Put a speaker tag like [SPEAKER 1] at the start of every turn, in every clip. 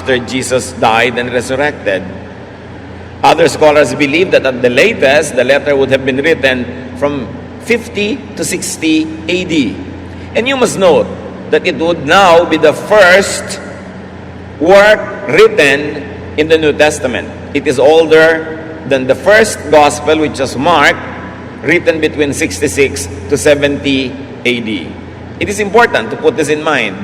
[SPEAKER 1] after Jesus died and resurrected. Other scholars believe that at the latest, the letter would have been written from 50 to 60 AD. And you must note that it would now be the first work written in the New Testament. It is older than the first gospel, which was Mark, written between 66 to 70 AD. It is important to put this in mind.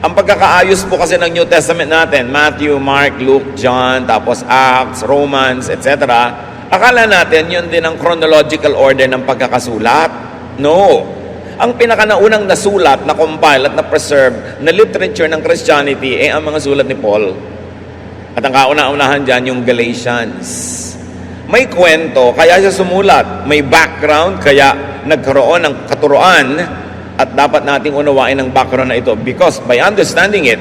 [SPEAKER 1] Ang pagkakaayos po kasi ng New Testament natin, Matthew, Mark, Luke, John, tapos Acts, Romans, etc., akala natin yun din ang chronological order ng pagkakasulat. No. Ang pinakanaunang nasulat, na-compile at na-preserve na literature ng Christianity ay ang mga sulat ni Paul. At ang kauna-unahan dyan, yung Galatians. May kwento, kaya siya sumulat. May background, kaya nagkaroon ng katuruan. At dapat nating unawain ang background na ito. Because by understanding it,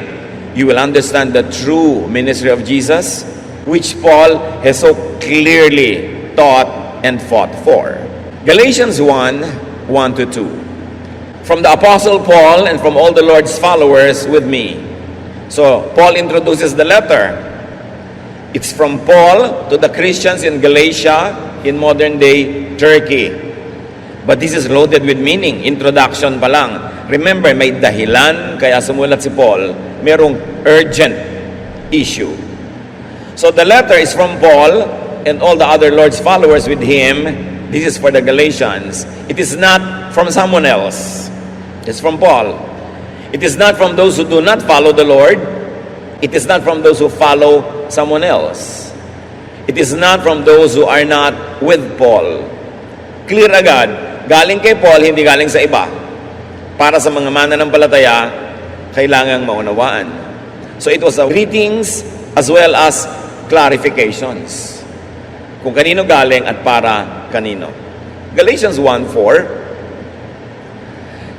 [SPEAKER 1] you will understand the true ministry of Jesus, which Paul has so clearly taught and fought for. Galatians 1, 1 to 2. From the Apostle Paul and from all the Lord's followers with me. So, Paul introduces the letter. It's from Paul to the Christians in Galatia, in modern-day Turkey. But this is loaded with meaning. Introduction pa lang. Remember, may dahilan, kaya sumulat si Paul. Merong urgent issue. So the letter is from Paul and all the other Lord's followers with him. This is for the Galatians. It is not from someone else. It's from Paul. It is not from those who do not follow the Lord. It is not from those who follow someone else. It is not from those who are not with Paul. Clear agad. Galing kay Paul, hindi galing sa iba. Para sa mga mananampalataya, kailangang maunawaan. So it was a greetings as well as clarifications. Kung kanino galing at para kanino. Galatians 1:4.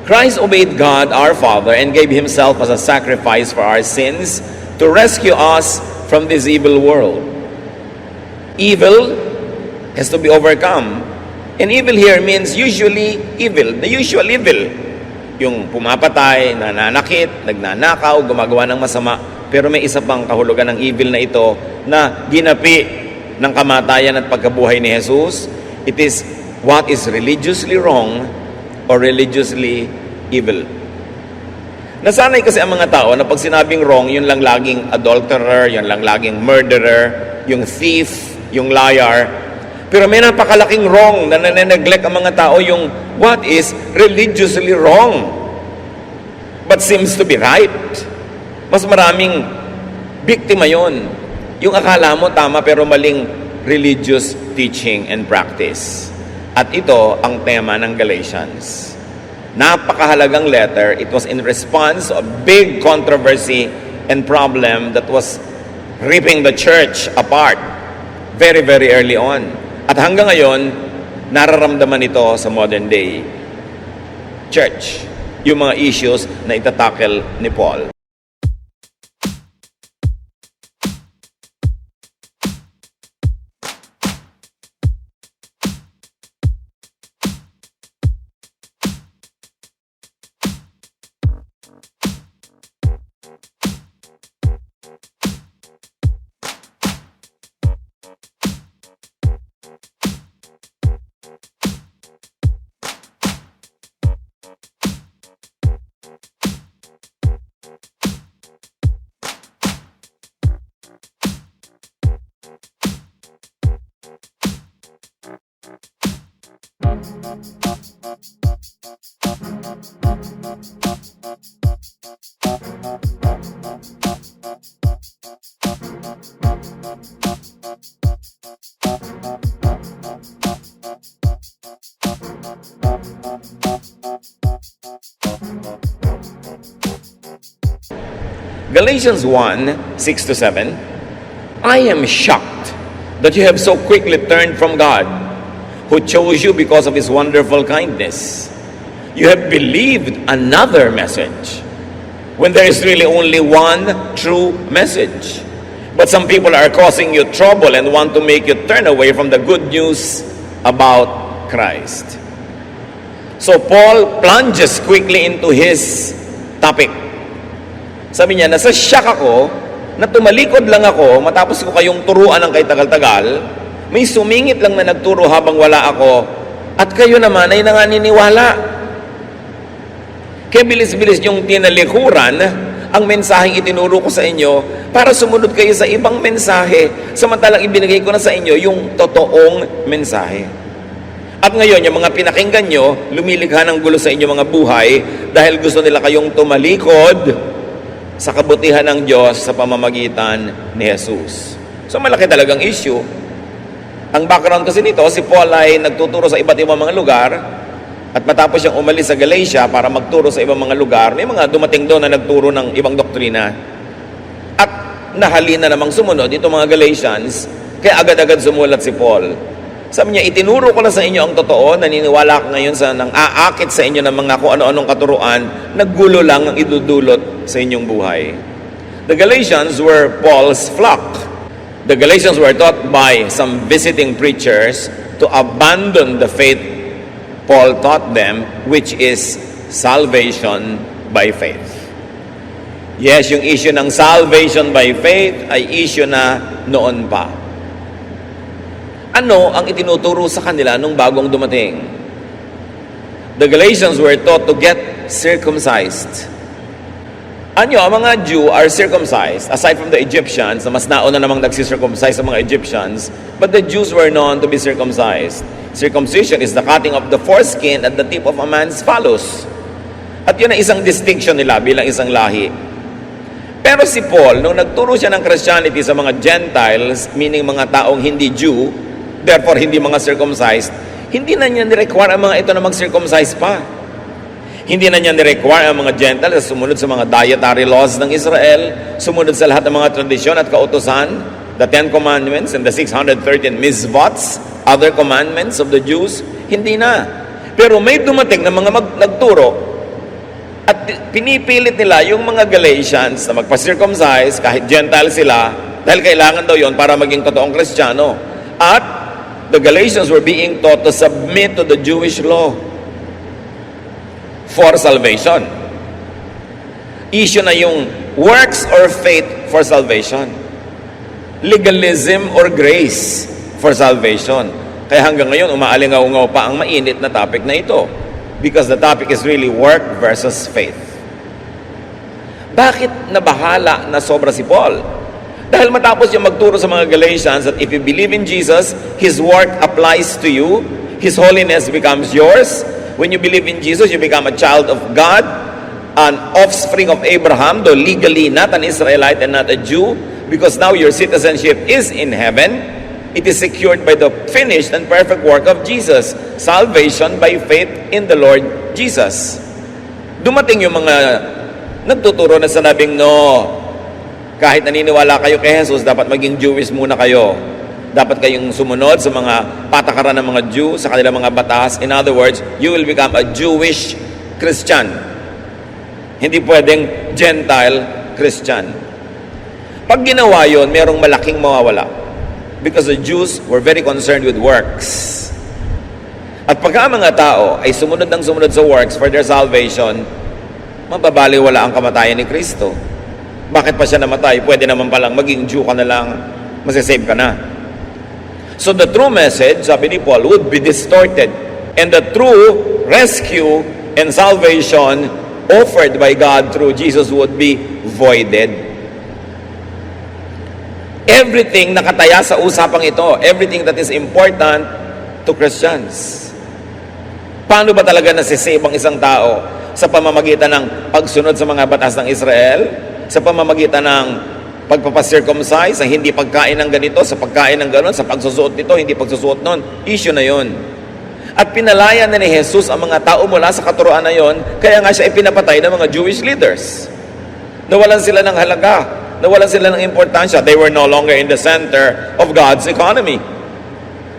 [SPEAKER 1] Christ obeyed God our Father and gave Himself as a sacrifice for our sins to rescue us from this evil world. Evil has to be overcome. And evil here means usually evil, the usual evil. Yung pumapatay, nananakit, nagnanakaw, gumagawa ng masama. Pero may isa pang kahulugan ng evil na ito na ginapi ng kamatayan at pagkabuhay ni Jesus. It is what is religiously wrong or religiously evil. Nasanay kasi ang mga tao na pag sinabing wrong, yun lang laging adulterer, yun lang laging murderer, yung thief, yung liar. Pero may napakalaking wrong na nane-neglect ang mga tao, yung what is religiously wrong but seems to be right. Mas maraming biktima yon. Yung akala mo tama pero maling religious teaching and practice. At ito ang tema ng Galatians. Napakahalagang letter. It was in response to a big controversy and problem that was ripping the church apart very, very early on. At hanggang ngayon, nararamdaman ito sa modern day church, yung mga issues na itatackle ni Paul. Galatians 1, 6 to 7. I am shocked that you have so quickly turned from God, who chose you because of His wonderful kindness. You have believed another message, when there is really only one true message. But some people are causing you trouble and want to make you turn away from the good news about Christ. So Paul plunges quickly into his topic. Sabi niya, nasa shock ako na tumalikod lang ako matapos ko kayong turuan ng kay tagal-tagal, may sumingit lang na nagturo habang wala ako, at kayo naman ay nanganiniwala. Kaya bilis-bilis yung tinalikuran ang mensaheng itinuro ko sa inyo para sumunod kayo sa ibang mensahe, samantalang ibinigay ko na sa inyo yung totoong mensahe. At ngayon, yung mga pinakinggan nyo, lumilikha ng gulo sa inyong mga buhay dahil gusto nila kayong tumalikod sa kabutihan ng Diyos sa pamamagitan ni Jesus. So malaki talagang issue. Ang background kasi nito, si Paul ay nagtuturo sa iba't ibang mga lugar, at matapos siyang umalis sa Galatia para magturo sa ibang mga lugar, may mga dumating doon na nagturo ng ibang doktrina. At nahalina namang sumunod itong mga Galatians, kaya agad-agad sumulat si Paul. Sabi niya, itinuro ko na sa inyo ang totoo, naniniwala ka ngayon sa nang aakit sa inyo ng mga kung ano-anong katuruan, naggulo lang ang idudulot sa inyong buhay. The Galatians were Paul's flock. The Galatians were taught by some visiting preachers to abandon the faith Paul taught them, which is salvation by faith. Yes, yung issue ng salvation by faith ay issue na noon pa. Ano ang itinuturo sa kanila nung bagong dumating? The Galatians were taught to get circumcised. Ang mga Jew are circumcised, aside from the Egyptians, na mas nauna namang nagsisircumcise sa mga Egyptians, but the Jews were known to be circumcised. Circumcision is the cutting of the foreskin at the tip of a man's phallus. At yun ang isang distinction nila bilang isang lahi. Pero si Paul, nung nagturo siya ng Christianity sa mga Gentiles, meaning mga taong hindi Jew, therefore hindi mga circumcised, hindi na niya ni-require ang mga ito na mag-circumcise pa. Hindi na niya ni-require ang mga Gentiles na sumunod sa mga dietary laws ng Israel, sumunod sa lahat ng mga tradisyon at kautusan, the 10 Commandments and the 613 Mizvots, other commandments of the Jews. Hindi na. Pero may dumating na mga nagturo at pinipilit nila yung mga Galatians na magpa-circumcise kahit Gentile sila dahil kailangan daw yon para maging totoong Kristiyano. At the Galatians were being taught to submit to the Jewish law for salvation. Issue na yung works or faith for salvation. Legalism or grace for salvation. Kaya hanggang ngayon, umaalingaw-ngaw pa ang mainit na topic na ito. Because the topic is really work versus faith. Bakit nabahala na sobra si Paul? Dahil matapos yung magturo sa mga Galatians that if you believe in Jesus, His work applies to you, His holiness becomes yours. When you believe in Jesus, you become a child of God, an offspring of Abraham, though legally not an Israelite and not a Jew, because now your citizenship is in heaven. It is secured by the finished and perfect work of Jesus. Salvation by faith in the Lord Jesus. Dumating yung mga nagtuturo na sinabing, no, kahit naniniwala kayo kay Jesus, dapat maging Jewish muna kayo. Dapat kayong sumunod sa mga patakaran ng mga Jew, sa kanilang mga batas. In other words, you will become a Jewish Christian. Hindi pwedeng Gentile Christian. Pag ginawa yun, merong malaking mawawala. Because the Jews were very concerned with works. At pagka mga tao ay sumunod ng sumunod sa works for their salvation, mababaliwala ang kamatayan ni Kristo. Bakit pa siya namatay? Pwede naman palang maging Jew ka na lang, masasave ka na. So the true message, sabi ni Paul, would be distorted. And the true rescue and salvation offered by God through Jesus would be voided. Everything nakataya sa usapang ito, everything that is important to Christians. Paano ba talaga nasisave ang isang tao? Sa pamamagitan ng pagsunod sa mga batas ng Israel, sa pamamagitan ng pagpapacircumcise, sa hindi pagkain ng ganito, sa pagkain ng ganon, sa pagsusuot nito, hindi pagsusuot nun. Issue na yon. At pinalaya na ni Jesus ang mga tao mula sa katuruan na yon, kaya nga siya ipinapatay ng mga Jewish leaders. Nawalan sila ng halaga. Nawalan sila ng importansya. They were no longer in the center of God's economy.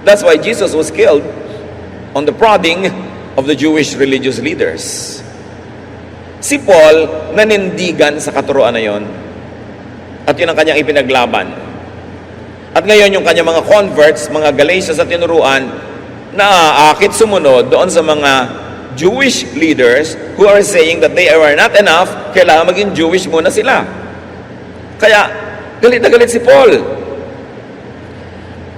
[SPEAKER 1] That's why Jesus was killed on the prodding of the Jewish religious leaders. Si Paul nanindigan sa katuruan na yon. At yun ang kanyang ipinaglaban. At ngayon yung kanyang mga converts, mga Galatians at tinuruan, naaakit sumunod doon sa mga Jewish leaders who are saying that they are not enough, kailangan maging Jewish muna sila. Kaya, Galit na galit si Paul.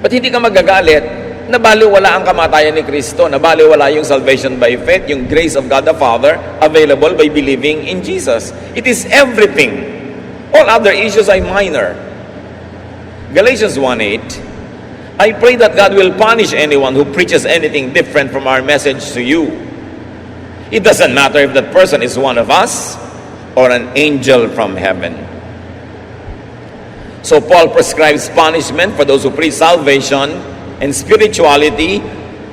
[SPEAKER 1] Ba't hindi ka magagalit? Nabaliwala ang kamatayan ni Kristo, nabaliwala yung salvation by faith, yung grace of God the Father available by believing in Jesus. It is everything. All other issues are minor. Galatians 1:8, I pray that God will punish anyone who preaches anything different from our message to you. It doesn't matter if that person is one of us or an angel from heaven. So Paul prescribes punishment for those who preach salvation and spirituality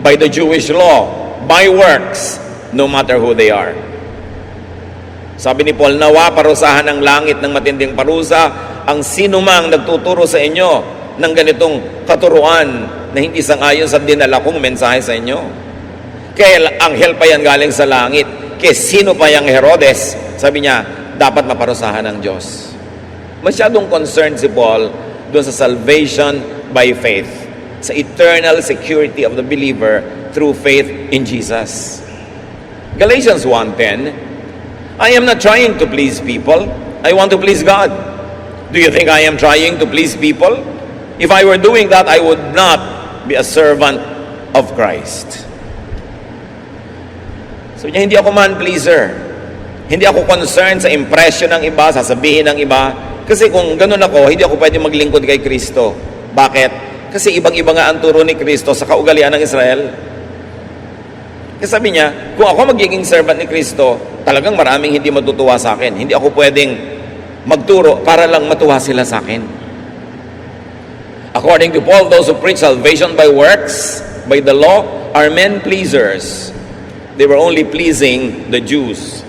[SPEAKER 1] by the Jewish law, by works, no matter who they are. Sabi ni Paul, nawa parusahan ng langit ng matinding parusa ang sinumang nagtuturo sa inyo ng ganitong katuruan na hindi sang-ayon sa dinala kong mensahe sa inyo. Kaya anghel pa yan galing sa langit. Kaya sino pa yung Herodes? Sabi niya, dapat maparusahan ng Diyos. Masyadong concerned si Paul doon sa salvation by faith, sa eternal security of the believer through faith in Jesus. Galatians 1:10, I am not trying to please people. I want to please God. Do you think I am trying to please people? If I were doing that, I would not be a servant of Christ. So hindi ako man-pleaser. Hindi ako concerned sa impression ng iba, sasabihin ng iba. Kasi kung ganun ako, hindi ako pwede maglingkod kay Kristo. Bakit? Kasi ibang-iba nga ang turo ni Kristo sa kaugalian ng Israel. Kasi sabi niya, kung ako magiging servant ni Kristo, talagang maraming hindi matutuwa sa akin. Hindi ako pwedeng magturo para lang matuwa sila sa akin. According to Paul, those who preach salvation by works, by the law, are men pleasers. They were only pleasing the Jews.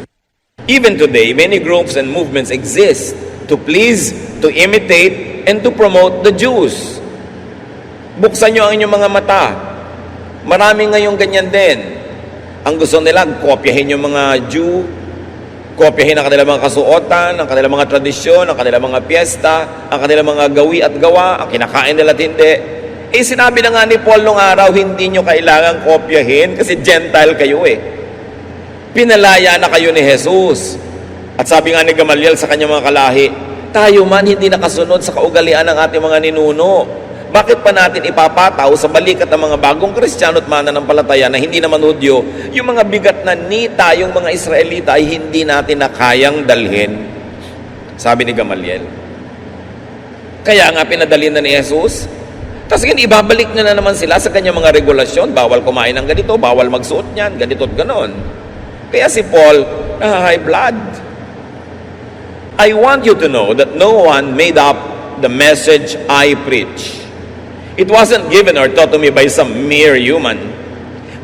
[SPEAKER 1] Even today, many groups and movements exist to please, to imitate, and to promote the Jews. Buksan nyo ang inyong mga mata. Marami ngayong ganyan din. Ang gusto nila, kopyahin yung mga Jew, kopyahin ang kanilang mga kasuotan, ang kanilang mga tradisyon, ang kanilang mga piyesta, ang kanilang mga gawi at gawa, ang kinakain nila at hindi. Sinabi na nga ni Paul nung araw, hindi nyo kailangang kopyahin kasi Gentile kayo eh. Pinalaya na kayo ni Jesus. At sabi nga ni Gamaliel sa kanyang mga kalahi, tayo man hindi nakasunod sa kaugalian ng ating mga ninuno. Bakit pa natin ipapataw sa balikat ng mga bagong Kristiyano at mananampalataya na hindi naman Hudyo, yung mga bigat na ni tayong mga Israelita ay hindi natin na kayang dalhin? Sabi ni Gamaliel. Kaya nga pinadalhin na ni Jesus. Tapos ibabalik na naman sila sa kanyang mga regulasyon. Bawal kumain ng ganito, bawal magsuot niyan, ganito at ganon. Kaya si Paul, high blood. I want you to know that no one made up the message I preach. It wasn't given or taught to me by some mere human.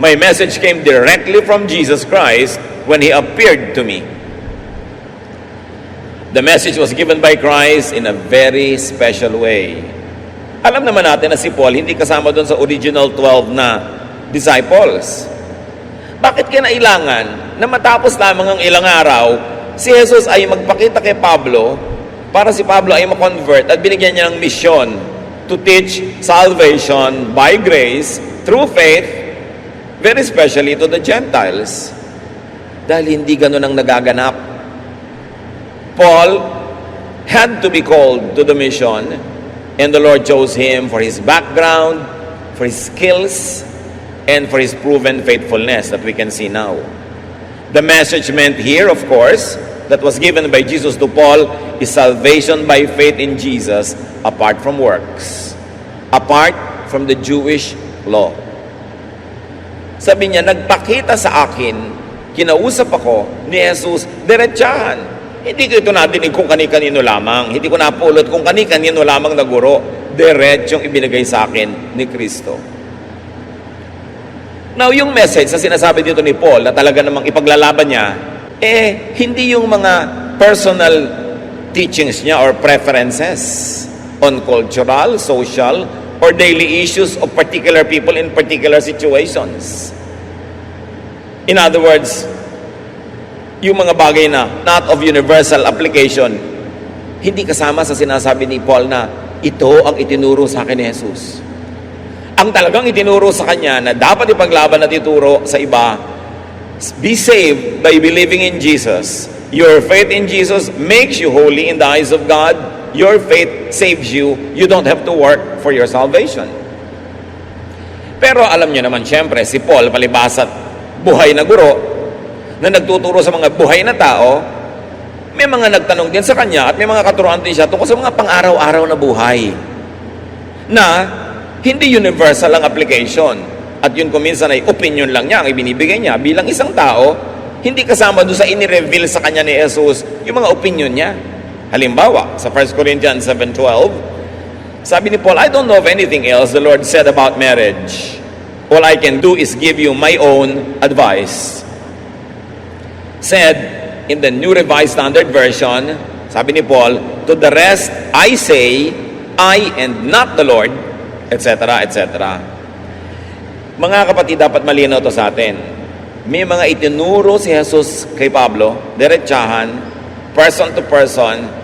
[SPEAKER 1] My message came directly from Jesus Christ when He appeared to me. The message was given by Christ in a very special way. Alam naman natin na si Paul hindi kasama doon sa original 12 na disciples. Bakit kinailangan na matapos lamang ang ilang araw, si Jesus ay magpakita kay Pablo para si Pablo ay ma-convert at binigyan niya ng misyon to teach salvation by grace through faith, very especially to the Gentiles. Dahil hindi ganun ang nagaganap. Paul had to be called to the mission, and the Lord chose him for his background, for his skills, and for his proven faithfulness that we can see now. The message meant here, of course, that was given by Jesus to Paul is salvation by faith in Jesus apart from works, apart from the Jewish law. Sabi niya, nagpakita sa akin, kinausap ako ni Jesus, diretsahan. Hindi ko ito nadinig kung kani-kanino lamang. Hindi ko napulot kung kani-kanino lamang na guro. Diretsong ibinigay sa akin ni Kristo. Now, yung message na sinasabi dito ni Paul na talaga namang ipaglalaban niya, hindi yung mga personal teachings niya or preferences on cultural, social, or daily issues of particular people in particular situations. In other words, yung mga bagay na not of universal application, hindi kasama sa sinasabi ni Paul na ito ang itinuro sa akin ni Jesus. Ang talagang itinuro sa kanya na dapat ipaglaban at ituro sa iba, be saved by believing in Jesus. Your faith in Jesus makes you holy in the eyes of God. Your faith saves you. You don't have to work for your salvation. Pero alam nyo naman, syempre, si Paul, palibhas at buhay na guro, na nagtuturo sa mga buhay na tao, may mga nagtanong din sa kanya at may mga katuruan din siya tungkol sa mga pang-araw-araw na buhay na hindi universal ang application. At yun kung minsan ay opinion lang niya ang ibinibigay niya bilang isang tao, hindi kasama doon sa inireveal sa kanya ni Jesus yung mga opinion niya. Halimbawa, sa 1 Corinthians 7:12, sabi ni Paul, I don't know of anything else the Lord said about marriage. All I can do is give you my own advice. Said in the New Revised Standard Version, sabi ni Paul, to the rest I say, I and not the Lord, etc., etc. Mga kapatid, dapat malinaw to sa atin. May mga itinuro si Jesus kay Pablo, diretsahan, person to person,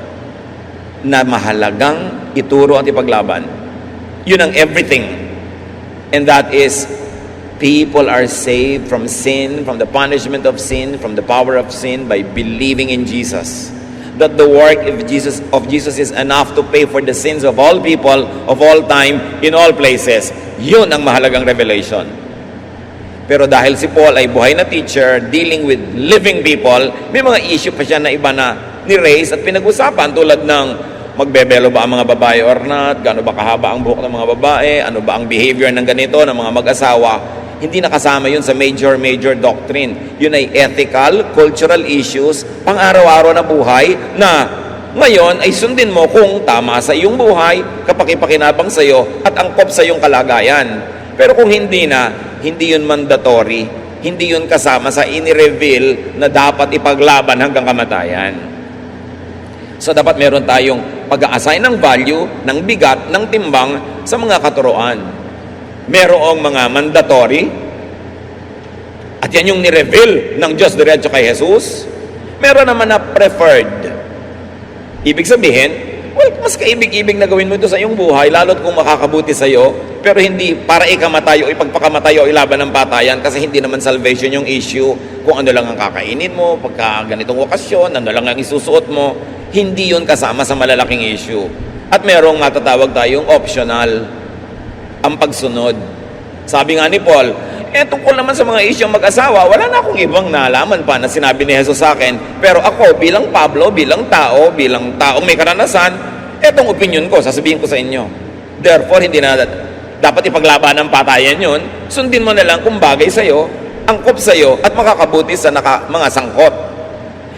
[SPEAKER 1] na mahalagang ituro at ipaglaban. Yun ang everything. And that is, people are saved from sin, from the punishment of sin, from the power of sin by believing in Jesus. That the work of Jesus is enough to pay for the sins of all people, of all time, in all places. Yun ang mahalagang revelation. Pero dahil si Paul ay buhay na teacher, dealing with living people, may mga issue pa siya na iba na ni-raise at pinag-usapan tulad ng magbebelo ba ang mga babae or not, gaano ba kahaba ang buhok ng mga babae, ano ba ang behavior ng ganito, ng mga mag-asawa. Hindi nakasama yun sa major doctrine. Yun ay ethical, cultural issues, pang-araw-araw na buhay na ngayon ay sundin mo kung tama sa iyong buhay, kapakipakinabang sa iyo at angkop sa iyong kalagayan. Pero kung hindi na, hindi yun mandatory, hindi yun kasama sa ini-reveal na dapat ipaglaban hanggang kamatayan. So dapat meron tayong pag-a-assign ng value, ng bigat, ng timbang sa mga katuruan. Merong mga mandatory, at yan yung ni-reveal ng Diyos diretso kay Jesus. Meron naman na preferred. Ibig sabihin, well, mas kaibig-ibig na gawin mo ito sa iyong buhay, lalo't kung makakabuti sa iyo, pero hindi para ikamatay o ipagpakamatay o ilaban ng patayan, kasi hindi naman salvation yung issue. Kung ano lang ang kakainin mo, pagka ganitong okasyon, ano lang ang isusuot mo, hindi yun kasama sa malalaking issue. At merong matatawag tayong optional, ang pagsunod. Sabi nga ni Paul, tungkol naman sa mga issue mag-asawa, wala na akong ibang nalaman pa na sinabi ni Jesus sa akin, pero ako bilang Pablo, bilang taong may karanasan, etong opinion ko, sasabihin ko sa inyo. Therefore, hindi na dapat ipaglaban ng patayan yun, sundin mo na lang kung bagay sa'yo, angkop sa'yo, at makakabuti sa mga sangkot.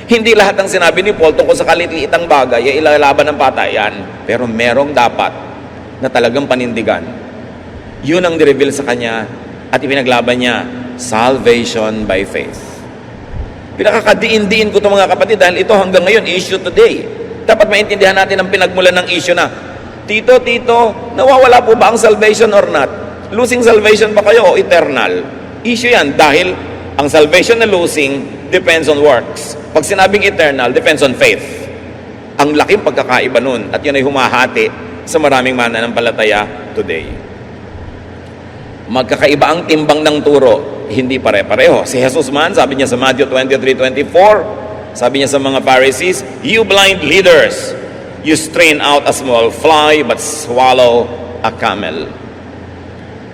[SPEAKER 1] Hindi lahat ng sinabi ni Paul tungkol sa kaliliitang bagay ay ilalaban ng patayan, pero merong dapat na talagang panindigan. Yun ang nireveal sa kanya at ipinaglaban niya, salvation by faith. Pinakakadiin-diin ko ito mga kapatid dahil ito hanggang ngayon, issue today. Dapat maintindihan natin ang pinagmulan ng issue na, Tito, nawawala po ba ang salvation or not? Losing salvation ba kayo o eternal? Issue yan dahil ang salvation na losing depends on works. Pag sinabing eternal, depends on faith. Ang laking pagkakaiba nun at yun ay humahati sa maraming mananampalataya today. Magkakaiba ang timbang ng turo, hindi pare-pareho. Si Jesus man, sabi niya sa Matthew 23:24, sabi niya sa mga Pharisees, you blind leaders, you strain out a small fly but swallow a camel.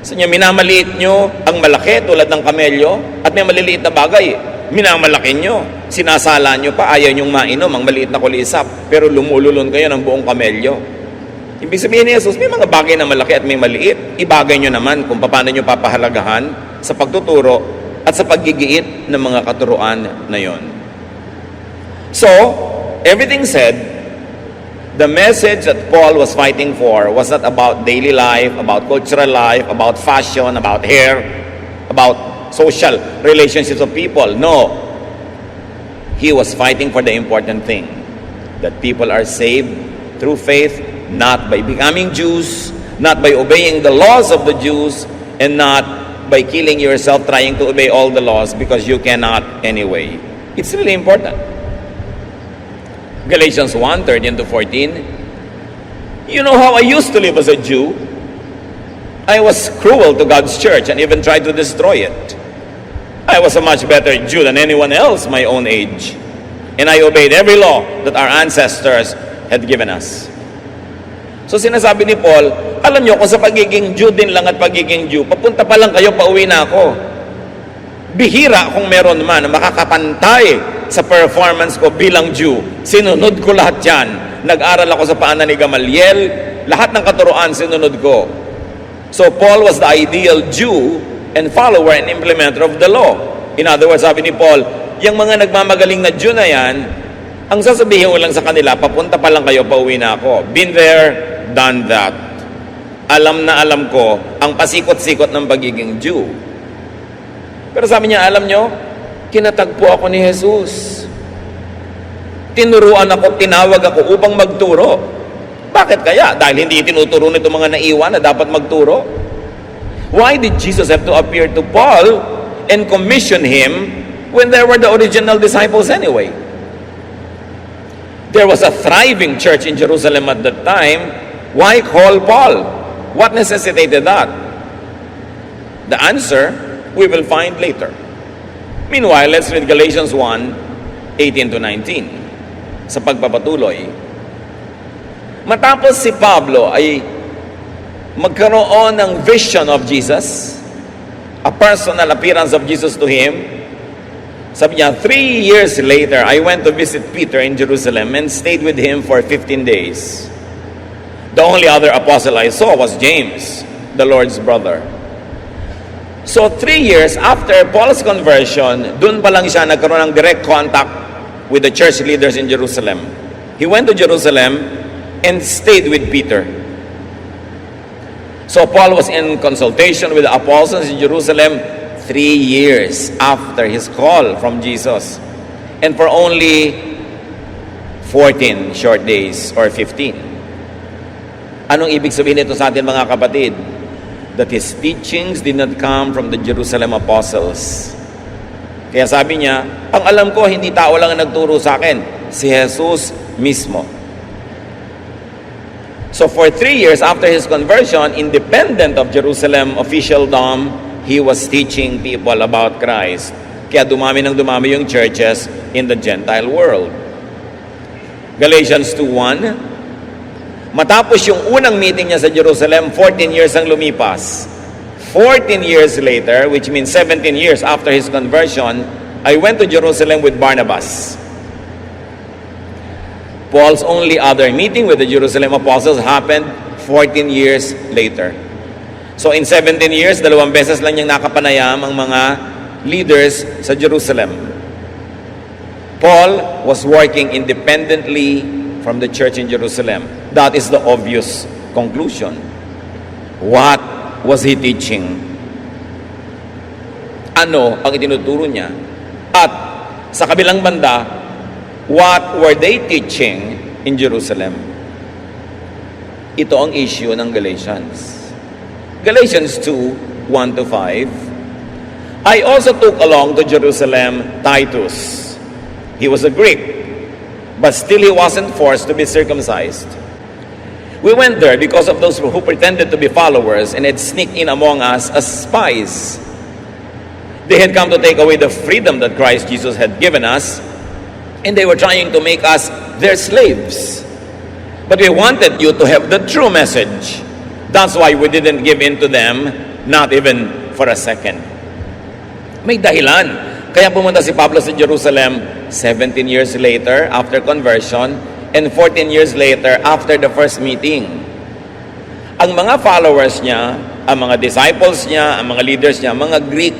[SPEAKER 1] Sa niya, minamaliit nyo ang malaki tulad ng kamelyo at may maliliit na bagay, minamalaki nyo. Sinasala nyo pa, ayaw nyong mainom ang maliit na kulisap, pero lumululon kayo ng buong kamelyo. Ibig sabihin ni Jesus, may mga bagay na malaki at may maliit. Ibagay nyo naman kung paano nyo papahalagahan sa pagtuturo at sa paggigiit ng mga katuruan na yon. So, everything said, the message that Paul was fighting for was not about daily life, about cultural life, about fashion, about hair, about social relationships of people. No. He was fighting for the important thing, that people are saved through faith, not by becoming Jews, not by obeying the laws of the Jews, and not by killing yourself trying to obey all the laws because you cannot anyway. It's really important. Galatians 1:13-14. You know how I used to live as a Jew? I was cruel to God's church and even tried to destroy it. I was a much better Jew than anyone else my own age, and I obeyed every law that our ancestors had given us. So sinasabi ni Paul, alam nyo, kung sa pagiging Jew din lang at pagiging Jew, papunta pa lang kayo, pauwi na ako. Bihira kung meron man na makakapantay sa performance ko bilang Jew. Sinunod ko lahat yan. Nag-aral ako sa paanan ni Gamaliel, lahat ng katuruan sinunod ko. So Paul was the ideal Jew and follower and implementer of the law. In other words, sabi ni Paul, yung mga nagmamagaling na Jew na yan, ang sasabihin ko lang sa kanila, papunta pa lang kayo, pauwi na ako. Been there, done that. Alam na alam ko ang pasikot-sikot ng pagiging Jew. Pero sabi niya, alam nyo, kinatagpo ako ni Jesus. Tinuruan ako, tinawag ako upang magturo. Bakit kaya? Dahil hindi tinuturo nito mga naiwan na dapat magturo? Why did Jesus have to appear to Paul and commission him when there were the original disciples anyway? There was a thriving church in Jerusalem at that time. Why call Paul? What necessitated that? The answer we will find later. Meanwhile, let's read Galatians 1:18 to 19. Sa pagpapatuloy, matapos si Pablo ay magkaroon ng vision of Jesus, a personal appearance of Jesus to him, sabi niya, 3 years later, I went to visit Peter in Jerusalem and stayed with him for 15 days. The only other apostle I saw was James, the Lord's brother. So 3 years after Paul's conversion, dun pa lang siya nagkaroon ng direct contact with the church leaders in Jerusalem. He went to Jerusalem and stayed with Peter. So Paul was in consultation with the apostles in Jerusalem 3 years after his call from Jesus. And for only 14 short days or 15. Anong ibig sabihin nito sa atin mga kapatid? That his teachings did not come from the Jerusalem apostles. Kaya sabi niya, ang alam ko, hindi tao lang ang nagturo sa akin, si Jesus mismo. So for 3 years after his conversion, independent of Jerusalem officialdom, he was teaching people about Christ. Kaya dumami yung churches in the Gentile world. Galatians 2:1. Matapos yung unang meeting niya sa Jerusalem, 14 years ang lumipas. 14 years later, which means 17 years after his conversion, I went to Jerusalem with Barnabas. Paul's only other meeting with the Jerusalem apostles happened 14 years later. So in 17 years, 2 beses lang niyang nakapanayam ang mga leaders sa Jerusalem. Paul was working independently from the church in Jerusalem. That is the obvious conclusion. What was he teaching? Ano ang itinuturo niya? At sa kabilang banda, what were they teaching in Jerusalem? Ito ang issue ng Galatians. Galatians 2:1 to 5. I also took along to Jerusalem Titus. He was a Greek, but still he wasn't forced to be circumcised. We went there because of those who pretended to be followers and had sneaked in among us as spies. They had come to take away the freedom that Christ Jesus had given us, and they were trying to make us their slaves. But we wanted you to have the true message. That's why we didn't give in to them, not even for a second. May dahilan. Kaya pumunta si Pablo sa Jerusalem 17 years later after conversion and 14 years later after the first meeting. Ang mga followers niya, ang mga disciples niya, ang mga leaders niya, mga Greek,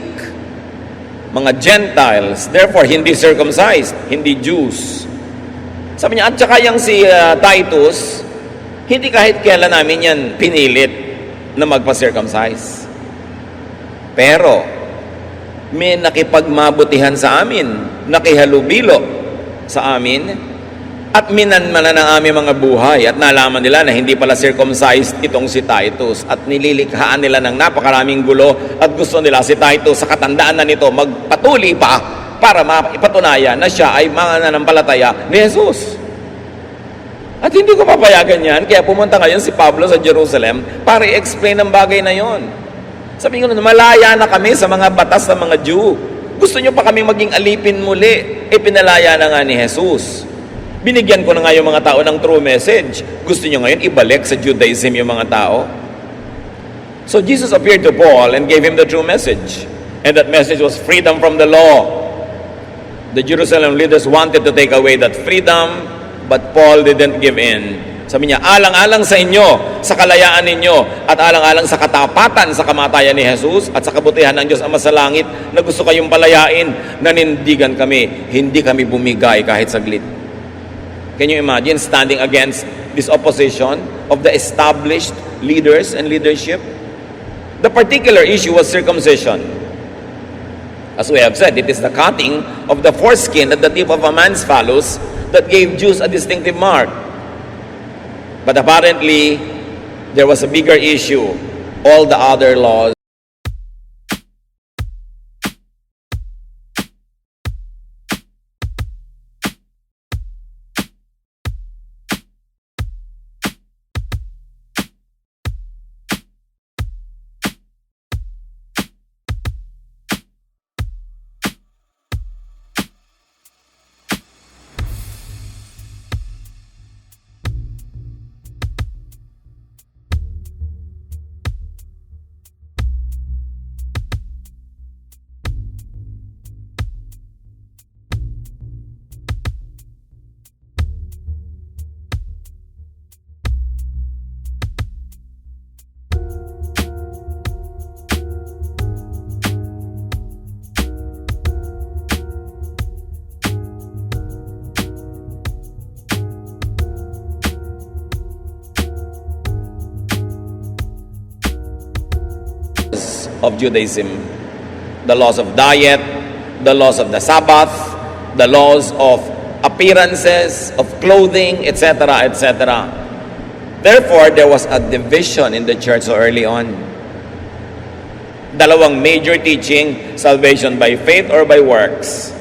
[SPEAKER 1] mga Gentiles, therefore hindi circumcised, hindi Jews. Sabi niya, at saka yung si Titus, hindi kahit kailan namin yan pinilit na magpa-circumcise. Pero, may nakipagmabutihan sa amin, nakihalubilo sa amin, at minanmanan ng aming mga buhay at nalaman nila na hindi pala circumcised itong si Titus at nililikhaan nila ng napakaraming gulo at gusto nila si Titus sa katandaan na nito magpatuli pa para maipatunayan na siya ay mananampalataya ni Jesus. At hindi ko papayagan yan, kaya pumunta ngayon si Pablo sa Jerusalem para i-explain ang bagay na yon. Sabi ko, malaya na kami sa mga batas ng mga Jew. Gusto nyo pa kami maging alipin muli, pinalaya na nga ni Jesus. Binigyan ko na nga yung mga tao ng true message. Gusto nyo ngayon ibalik sa Judaism yung mga tao? So Jesus appeared to Paul and gave him the true message. And that message was freedom from the law. The Jerusalem leaders wanted to take away that freedom, but Paul didn't give in. Sabi niya, alang-alang sa inyo, sa kalayaan ninyo, at alang-alang sa katapatan sa kamatayan ni Jesus, at sa kabutihan ng Diyos Ama sa langit, na gusto kayong palayain, nanindigan kami, hindi kami bumigay kahit saglit. Can you imagine standing against this opposition of the established leaders and leadership? The particular issue was circumcision. As we have said, it is the cutting of the foreskin at the tip of a man's phallus that gave Jews a distinctive mark. But apparently, there was a bigger issue. All the other laws of Judaism, the laws of diet, the laws of the Sabbath, the laws of appearances, of clothing, etc., etc. Therefore, there was a division in the church so early on. Dalawang major teaching, salvation by faith or by works.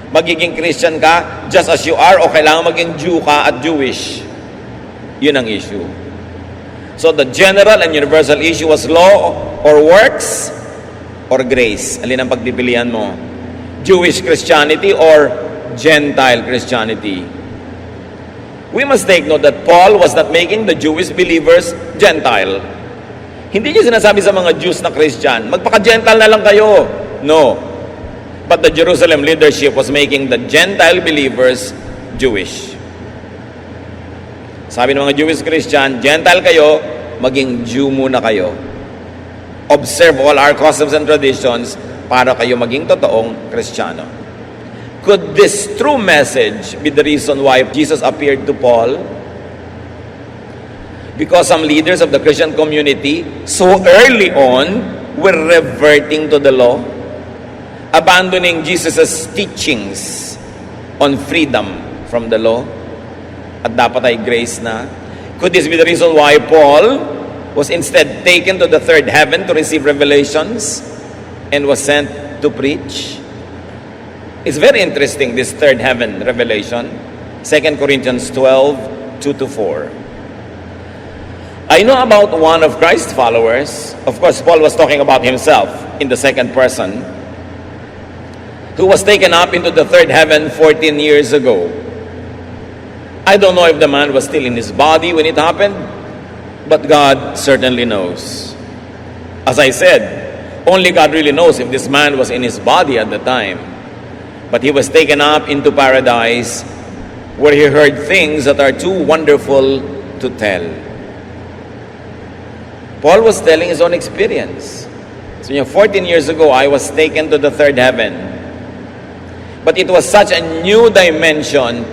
[SPEAKER 1] Magiging Christian ka just as you are o kailangan maging Jew ka at Jewish. Yun ang issue. So the general and universal issue was law or works or grace. Alin ang pagpipilian mo? Jewish Christianity or Gentile Christianity? We must take note that Paul was not making the Jewish believers Gentile. Hindi niya sinasabi sa mga Jews na Christian, magpaka-Gentile na lang kayo. No. But the Jerusalem leadership was making the Gentile believers Jewish. Sabi ng mga Jewish Christian, Gentile kayo, maging Jew muna kayo. Observe all our customs and traditions para kayo maging totoong Kristiyano. Could this true message be the reason why Jesus appeared to Paul? Because some leaders of the Christian community so early on were reverting to the law, abandoning Jesus' teachings on freedom from the law, at dapat ay grace na. Could this be the reason why Paul was instead taken to the third heaven to receive revelations and was sent to preach? It's very interesting, this third heaven revelation. 2 Corinthians 12, 2-4. I know about one of Christ's followers. Of course, Paul was talking about himself in the second person, who was taken up into the third heaven 14 years ago. I don't know if the man was still in his body when it happened, but God certainly knows. As I said, only God really knows if this man was in his body at the time. But he was taken up into paradise, where he heard things that are too wonderful to tell. Paul was telling his own experience. So, 14 years ago, I was taken to the third heaven. But it was such a new dimension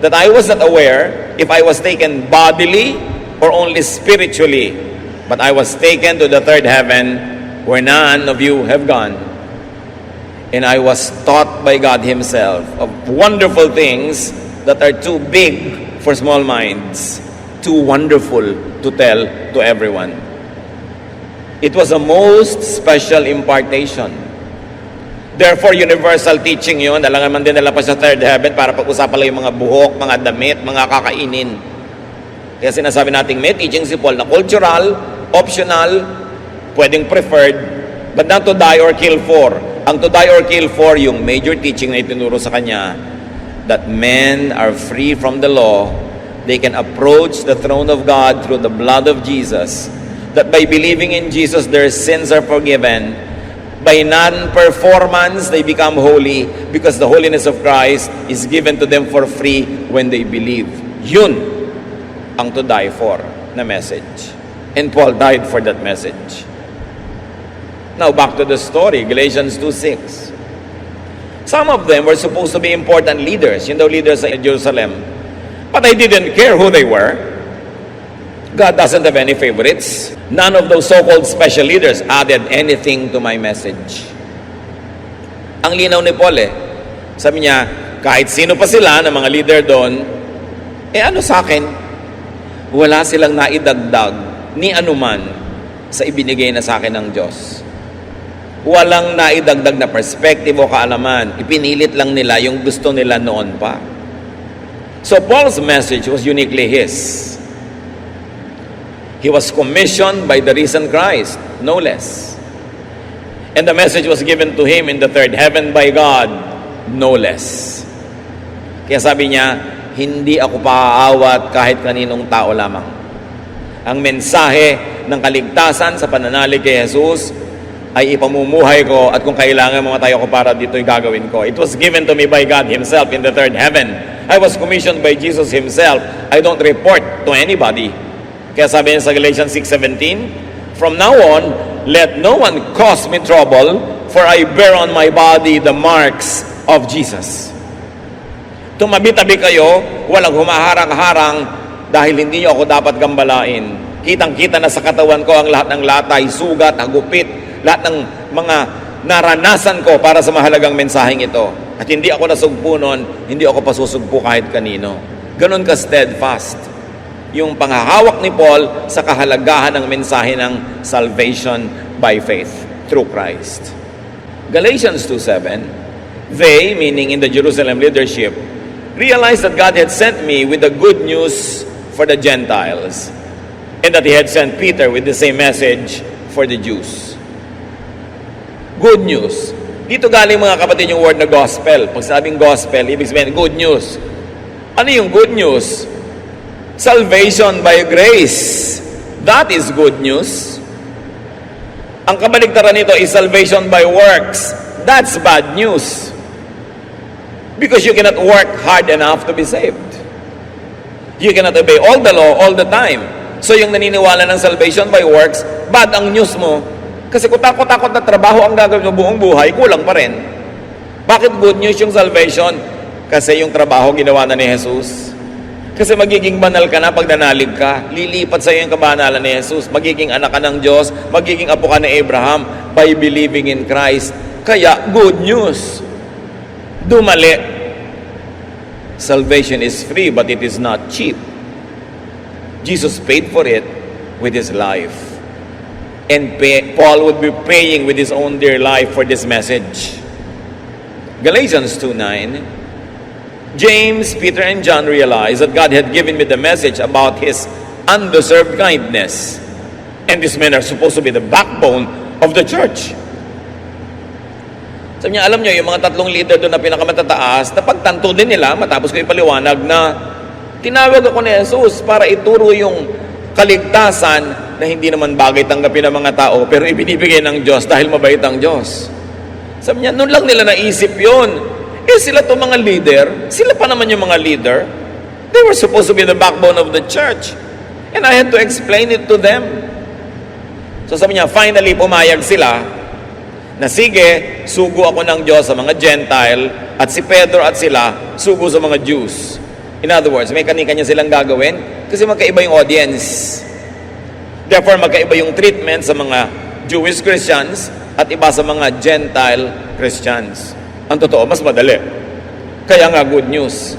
[SPEAKER 1] that I was not aware if I was taken bodily or only spiritually. But I was taken to the third heaven where none of you have gone. And I was taught by God Himself of wonderful things that are too big for small minds, too wonderful to tell to everyone. It was a most special impartation. Therefore, universal teaching yun. Alangan man din nila pa sa third heaven para pag-usapan lang yung mga buhok, mga damit, mga kakainin. Kaya sinasabi natin, may teaching si Paul na cultural, optional, pwedeng preferred, but not to die or kill for. Ang to die or kill for, yung major teaching na itinuro sa kanya, that men are free from the law, they can approach the throne of God through the blood of Jesus, that by believing in Jesus, their sins are forgiven. By non-performance, they become holy because the holiness of Christ is given to them for free when they believe. Yun ang to die for na message. And Paul died for that message. Now, back to the story, Galatians 2:6. Some of them were supposed to be important leaders, yung daw leaders in Jerusalem. But I didn't care who they were. God doesn't have any favorites. None of those so-called special leaders added anything to my message. Ang linaw ni Paul sabi niya, kahit sino pa sila ng mga leader doon, ano sa akin? Wala silang naidagdag ni anuman sa ibinigay na sa akin ng Diyos. Walang naidagdag na perspective o kaalaman. Ipinilit lang nila yung gusto nila noon pa. So Paul's message was uniquely his. He was commissioned by the risen Christ, no less. And the message was given to him in the third heaven by God, no less. Kaya sabi niya, hindi ako paaawat kahit kaninong tao lamang. Ang mensahe ng kaligtasan sa pananalig kay Jesus ay ipamumuhay ko, at kung kailangan mamatay ako para dito'y gagawin ko. It was given to me by God Himself in the third heaven. I was commissioned by Jesus Himself. I don't report to anybody. Kaya sabi niya sa Galatians 6:17, from now on, let no one cause me trouble, for I bear on my body the marks of Jesus. Tumabi-tabi kayo, walang humaharang-harang dahil hindi niyo ako dapat gambalain. Kitang-kita na sa katawan ko ang lahat ng latay, sugat, hagupit, lahat ng mga naranasan ko para sa mahalagang mensaheng ito. At hindi ako nasugpo nun, hindi ako pasusugpo kahit kanino. Ganon ka steadfast yung panghahawak ni Paul sa kahalagahan ng mensahe ng salvation by faith through Christ. Galatians 2:7, they, meaning in the Jerusalem leadership, realized that God had sent me with the good news for the Gentiles, and that He had sent Peter with the same message for the Jews. Good news. Dito galing mga kapatid yung word na gospel. Pag sabing gospel, ibig sabihin good news. Ano yung good news? Salvation by grace. That is good news. Ang kabaligtaran nito is salvation by works. That's bad news. Because you cannot work hard enough to be saved. You cannot obey all the law all the time. So yung naniniwala ng salvation by works, bad ang news mo. Kasi kung takot-takot na trabaho ang gagawin mo buong buhay, kulang pa rin. Bakit good news yung salvation? Kasi yung trabaho ginawa na ni Jesus. Kasi magiging banal ka na pag nanalig ka. Lilipat sa iyo yung kabanalan ni Jesus. Magiging anak ka ng Diyos. Magiging apo ka ni Abraham by believing in Christ. Kaya, good news. Dumali. Salvation is free, but it is not cheap. Jesus paid for it with His life. And Paul would be paying with his own dear life for this message. Galatians 2:9, James, Peter, and John realized that God had given me the message about His undeserved kindness. And these men are supposed to be the backbone of the church. Sabi niya, alam niyo, yung mga tatlong leader doon na pinakamatataas, napagtanto din nila, matapos ko ipaliwanag, na tinawag ako ni Jesus para ituro yung kaligtasan na hindi naman bagay tanggapin ng mga tao, pero ibinibigay ng Diyos dahil mabait ang Diyos. Sabi niya, noon lang nila naisip yun. Sila to mga leader, sila pa naman yung mga leader. They were supposed to be the backbone of the church. And I had to explain it to them. So sabi niya, finally pumayag sila na sige, sugo ako ng Diyos sa mga Gentile, at si Pedro at sila, sugo sa mga Jews. In other words, may kanya-kanya silang gagawin kasi magkaiba yung audience. Therefore, magkaiba yung treatment sa mga Jewish Christians at iba sa mga Gentile Christians. Ang totoo, mas madali. Kaya nga, good news.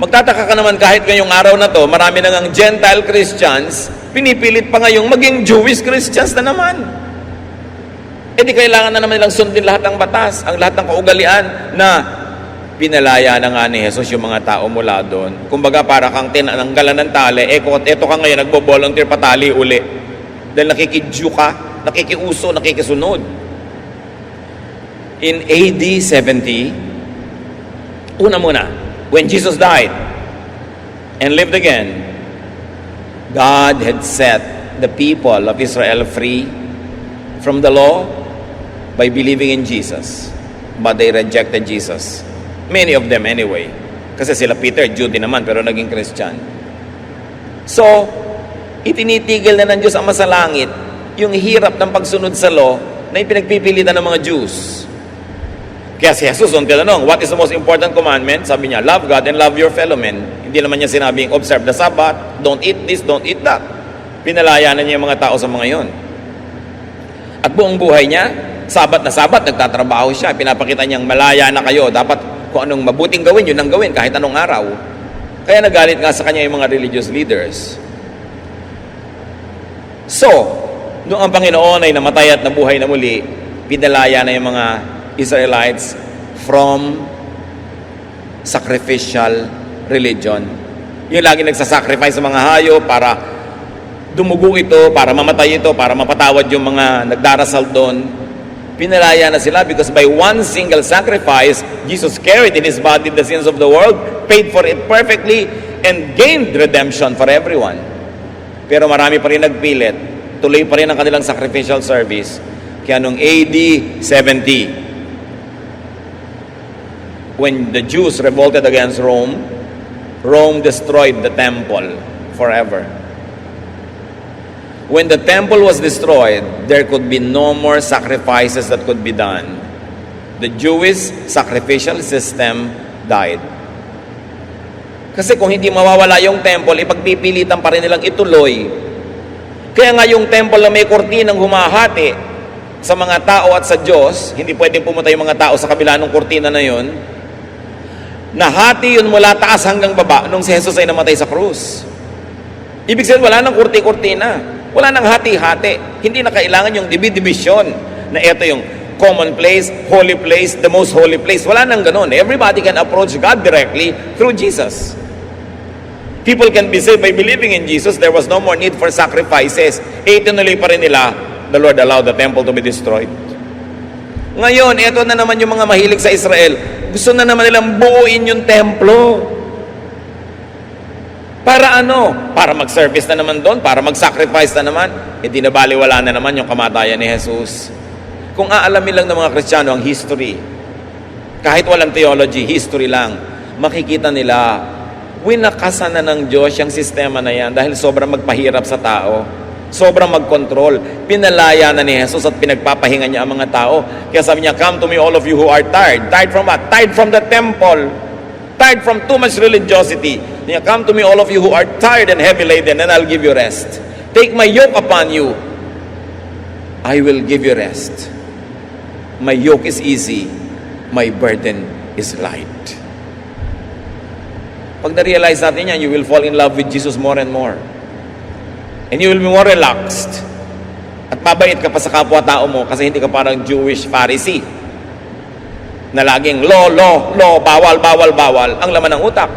[SPEAKER 1] Magtataka ka naman kahit ngayong araw na to, marami na ngang Gentile Christians, pinipilit pa ngayong maging Jewish Christians na naman. Di kailangan na naman nilang sundin lahat ng batas, ang lahat ng kaugalian na pinalaya na nga ni Jesus yung mga tao mula doon. Kumbaga para kang tinanggalan ng tali, eto ka ngayon, nagbo-volunteer patali uli. Dahil nakikidyo ka, nakikiuso, nakikisunod. In AD 70, una muna, When Jesus died and lived again, God had set the people of Israel free from the law by believing in Jesus. But they rejected Jesus. Many of them anyway. Kasi sila Peter, Jew din naman, pero naging Christian. So, itinitigil na ng Diyos Ama sa langit yung hirap ng pagsunod sa law na ipinagpipilitan ng mga Jews. Kaya si Jesus, nung tinanong, what is the most important commandment? Sabi niya, love God and love your fellow men. Hindi naman niya sinabing, observe the Sabbath, don't eat this, don't eat that. Pinalaya na niya yung mga tao sa mga yon. At buong buhay niya, Sabat na Sabat, nagtatrabaho siya. Pinapakita niyang malaya na kayo. Dapat kung anong mabuting gawin, yun ang gawin kahit anong araw. Kaya nagalit nga sa kanya yung mga religious leaders. So, noong ang Panginoon ay namatay at nabuhay na muli, pinalaya na yung mga Israelites from sacrificial religion. Yung lagi nagsasacrifice sa mga hayop para dumugo ito, para mamatay ito, para mapatawad yung mga nagdarasal doon. Pinalaya na sila because by one single sacrifice, Jesus carried in His body the sins of the world, paid for it perfectly, and gained redemption for everyone. Pero marami pa rin nagpilit. Tuloy pa rin ang kanilang sacrificial service. Kaya noong AD 70, when the Jews revolted against Rome, Rome destroyed the temple forever. When the temple was destroyed, there could be no more sacrifices that could be done. The Jewish sacrificial system died. Kasi kung hindi mawawala yung temple, ipagpipilitan pa rin nilang ituloy. Kaya nga yung temple na may kortinang humahati sa mga tao at sa Diyos, hindi pwedeng pumunta yung mga tao sa kabila ng kortina na yun, nahati yun mula taas hanggang baba nung si Jesus ay namatay sa krus. Ibig sabihin, wala nang kurti-kurtina. Wala nang hati-hati. Hindi na kailangan yung division na ito yung common place, holy place, the most holy place. Wala nang ganun. Everybody can approach God directly through Jesus. People can be saved by believing in Jesus. There was no more need for sacrifices. Tinuloy pa rin nila, the Lord allowed the temple to be destroyed. Ngayon, ito na naman yung mga mahilig sa Israel. Gusto na naman nilang buuin yung templo. Para ano? Para mag-service na naman doon, para mag-sacrifice na naman. Hindi na baliwala na naman yung kamatayan ni Jesus. Kung aalamin lang ng mga Kristiyano ang history, kahit walang theology, history lang, makikita nila, winakasan na ng Diyos yung sistema na yan dahil sobrang magpahirap sa tao. Sobrang mag-control. Pinalaya na ni Jesus at pinagpapahinga niya ang mga tao. Kaya sabi niya, come to me all of you who are tired. Tired from what? Tired from the temple. Tired from too much religiosity. Come to me all of you who are tired and heavy laden, and I'll give you rest. Take my yoke upon you. I will give you rest. My yoke is easy. My burden is light. Pag na-realize natin yan, you will fall in love with Jesus more and more. And you will be more relaxed. At mabait ka pa sa kapwa-tao mo kasi hindi ka parang Jewish Pharisee na laging law, bawal, ang laman ng utak.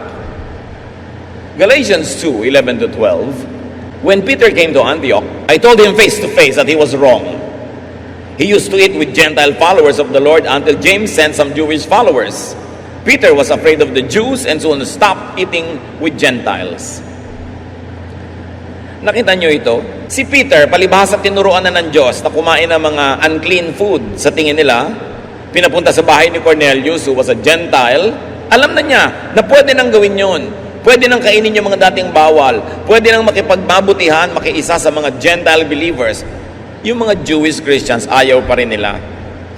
[SPEAKER 1] Galatians 2:11-12. When Peter came to Antioch, I told him face to face that he was wrong. He used to eat with Gentile followers of the Lord until James sent some Jewish followers. Peter was afraid of the Jews and soon stopped eating with Gentiles. Nakita nyo ito? Si Peter, palibhasa tinuruan na ng Diyos na kumain ng mga unclean food sa tingin nila, pinapunta sa bahay ni Cornelius, who was a Gentile. Alam na niya na pwede nang gawin yon. Pwede nang kainin yung mga dating bawal. Pwede nang makipagmabutihan, makiisa sa mga Gentile believers. Yung mga Jewish Christians, ayaw pa rin nila.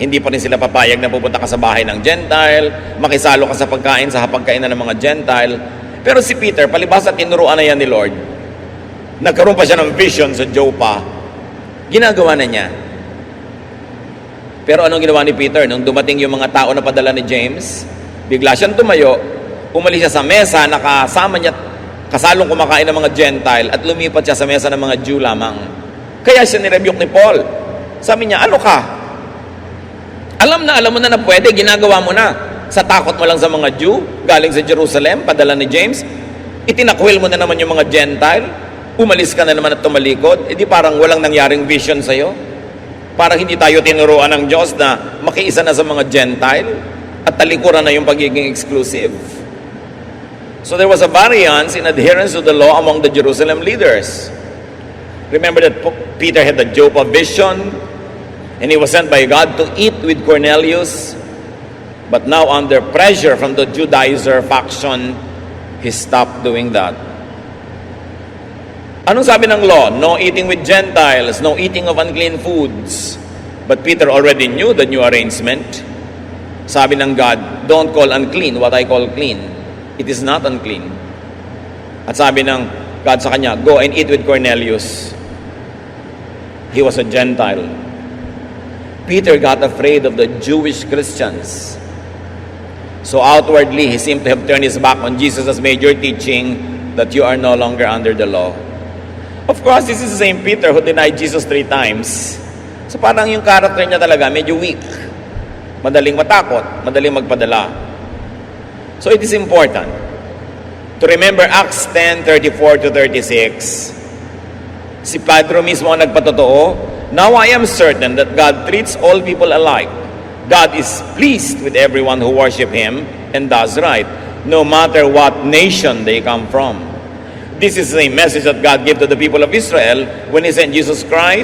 [SPEAKER 1] Hindi pa rin sila papayag na pupunta ka sa bahay ng Gentile, makisalo ka sa pagkain sa hapagkainan ng mga Gentile. Pero si Peter, palibhasa tinuruan na yan ni Lord. Nagkaroon pa siya ng vision sa Joppa. Ginagawa na niya. Pero anong ginawa ni Peter? Nung dumating yung mga tao na padala ni James, bigla siyang tumayo, umalis siya sa mesa, nakasama niya, kasalong kumakain ng mga Gentile, at lumipat siya sa mesa ng mga Jew lamang. Kaya siya nirebuke ni Paul. Sabi niya, ano ka? Alam mo na pwede, ginagawa mo na. Sa takot mo lang sa mga Jew, galing sa Jerusalem, padala ni James, itinakwil mo na naman yung mga Gentile, umalis ka na naman at tumalikod, edi parang walang nangyaring vision sa'yo. Parang hindi tayo tinuruan ng Diyos na makiisa na sa mga Gentile at talikuran na yung pagiging exclusive. So there was a variance in adherence to the law among the Jerusalem leaders. Remember that Peter had the Joppa vision, and he was sent by God to eat with Cornelius. But now under pressure from the Judaizer faction, he stopped doing that. Anong sabi ng law? No eating with Gentiles, no eating of unclean foods. But Peter already knew the new arrangement. Sabi ng God, don't call unclean what I call clean. It is not unclean. At sabi ng God sa kanya, go and eat with Cornelius. He was a Gentile. Peter got afraid of the Jewish Christians. So outwardly, he seemed to have turned his back on Jesus' major teaching that you are no longer under the law. Of course, this is the same Peter who denied Jesus 3 times. So parang yung character niya talaga medyo weak. Madaling matakot, madaling magpadala. So it is important to remember Acts 10:34-36. Si Pedro mismo ang nagpatotoo, now I am certain that God treats all people alike. God is pleased with everyone who worship Him and does right, no matter what nation they come from. This is the message that God gave to the people of Israel when He sent Jesus Christ